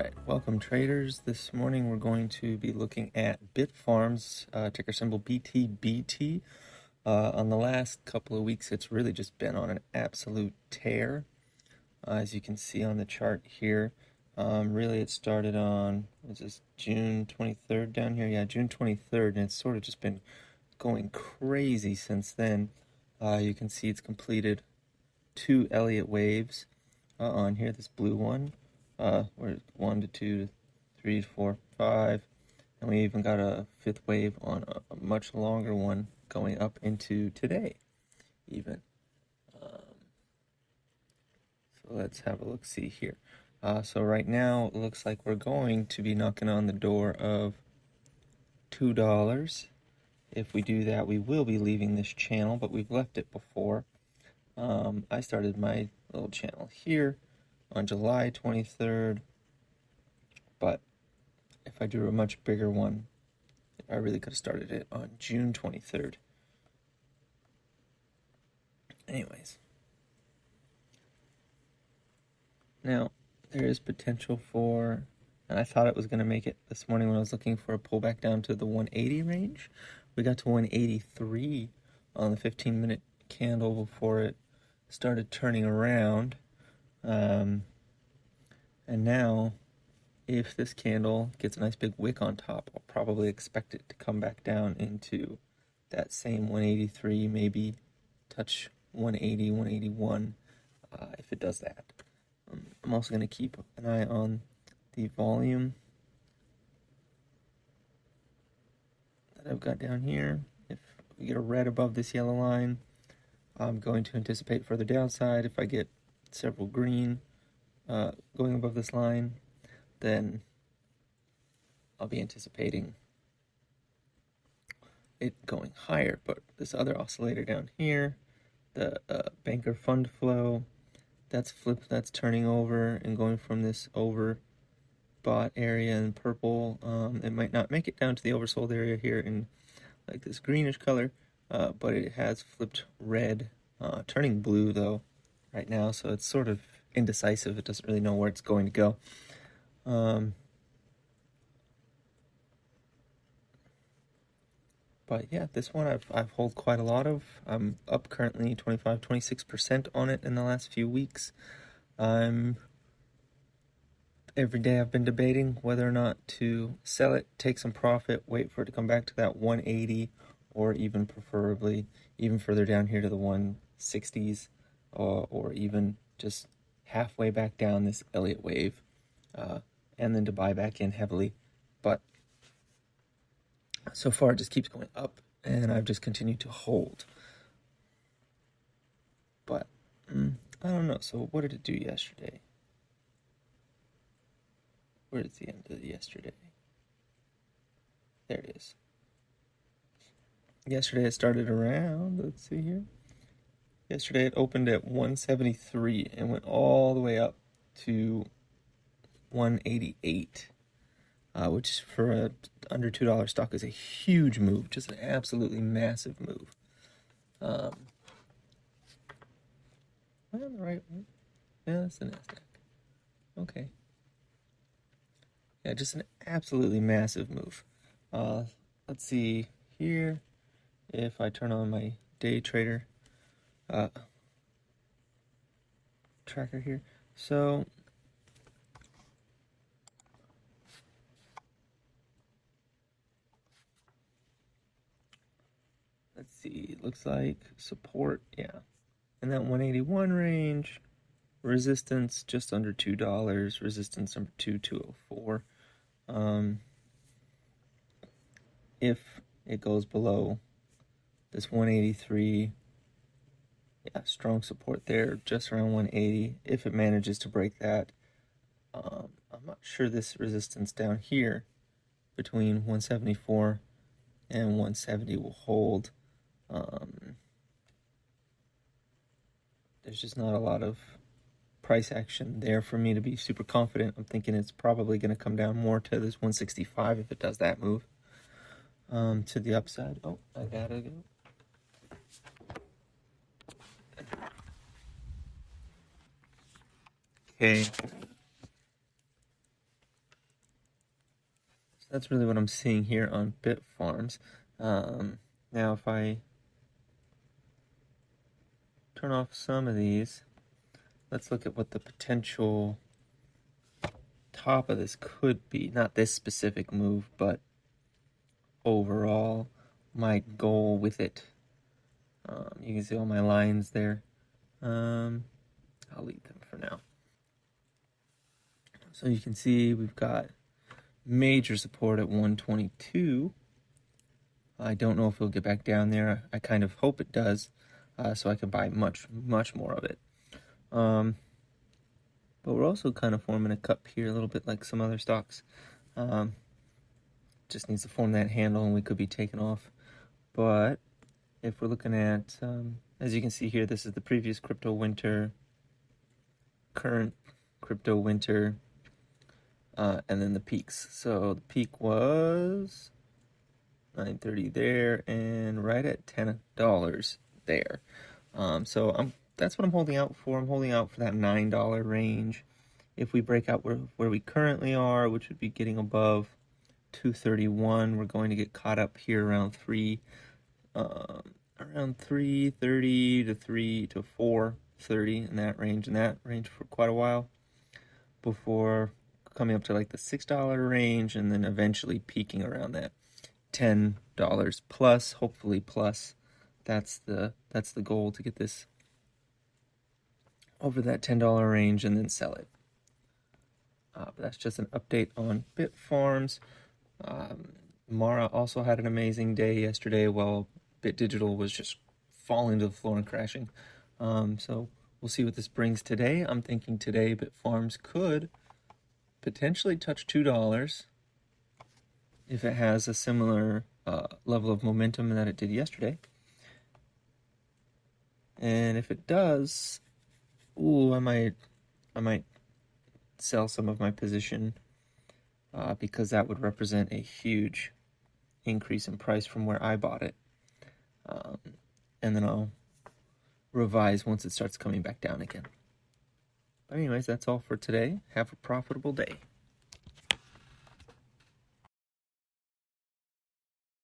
Alright, welcome traders. This morning we're going to be looking at Bitfarms, ticker symbol BTBT. On the last couple of weeks it's really just been on an absolute tear. As you can see on the chart here, really it started on, was this June 23rd down here? Yeah, June 23rd, and it's sort of just been going crazy since then. You can see it's completed 2 Elliott waves on here, this blue one. We're 1 to 2 to 3 to 4, 5, and we even got a 5th wave on a much longer one going up into today, even. So let's have a look, see here. So right now it looks like we're going to be knocking on the door of $2. If we do that, we will be leaving this channel, but we've left it before. I started my little channel here on July 23rd, but if I do a much bigger one, I really could have started it on June 23rd. Anyways, now there is potential for, and I thought it was going to make it this morning when I was looking for a pullback down to the 180 range. We got to 183 on the 15-minute candle before it started turning around. And now, if this candle gets a nice big wick on top, I'll probably expect it to come back down into that same 183, maybe touch 180, 181, if it does that. I'm also going to keep an eye on the volume that I've got down here. If we get a red above this yellow line, I'm going to anticipate further downside. If I get several green going above this line, then I'll be anticipating it going higher. But this other oscillator down here, the banker fund flow, that's flipped, that's turning over and going from this overbought area in purple. It might not make it down to the oversold area here in like this greenish color, but it has flipped red, turning blue though right now, so it's sort of indecisive. It doesn't really know where it's going to go. But yeah, this one I've hold quite a lot of. I'm up currently 26% on it in the last few weeks. Every day I've been debating whether or not to sell it, take some profit, wait for it to come back to that 180, or even preferably even further down here to the 160s, or even just halfway back down this Elliott wave, and then to buy back in heavily. But so far it just keeps going up, and I've just continued to hold. But I don't know. So what did it do yesterday? Where is the end of yesterday? There it is. Yesterday it started around, let's see here. Yesterday it opened at 173 and went all the way up to 188, which for a under $2 stock is a huge move, just an absolutely massive move. Am I on the right one? Yeah, that's the NASDAQ. Okay. Yeah, just an absolutely massive move. Let's see here if I turn on my day trader tracker here. So let's see, it looks like support, yeah, in that 181 range, resistance just under $2, resistance number 204. If it goes below this 183, yeah, strong support there, just around 180. If it manages to break that, I'm not sure this resistance down here between 174 and 170 will hold. There's just not a lot of price action there for me to be super confident. I'm thinking it's probably going to come down more to this 165 if it does that move to the upside. Oh, I gotta go. Okay. that's really what I'm seeing here on Bitfarms. Now, if I turn off some of these, let's look at what the potential top of this could be. Not this specific move, but overall, my goal with it. You can see all my lines there. I'll leave them for now. So you can see we've got major support at 122. I don't know if it'll get back down there. I kind of hope it does, so I can buy much more of it. But we're also kind of forming a cup here, a little bit like some other stocks. Just needs to form that handle, and we could be taken off. But if we're looking at, as you can see here, this is the previous crypto winter, current crypto winter, and then the peaks. So the peak was $9.30 there, and right at $10 there. So that's what I'm holding out for. I'm holding out for that $9 range. If we break out where we currently are, which would be getting above 231, we're going to get caught up here around 330 to 430 in that range for quite a while before coming up to like the $6 range, and then eventually peaking around that $10 plus, hopefully plus. That's the goal, to get this over that $10 range and then sell it. But that's just an update on Bitfarms. Mara also had an amazing day yesterday while Bit Digital was just falling to the floor and crashing. So we'll see what this brings today. I'm thinking today Bitfarms could potentially touch $2 if it has a similar level of momentum that it did yesterday. And if it does, I might sell some of my position because that would represent a huge increase in price from where I bought it. And then I'll revise once it starts coming back down again. But anyways, that's all for today. Have a profitable day.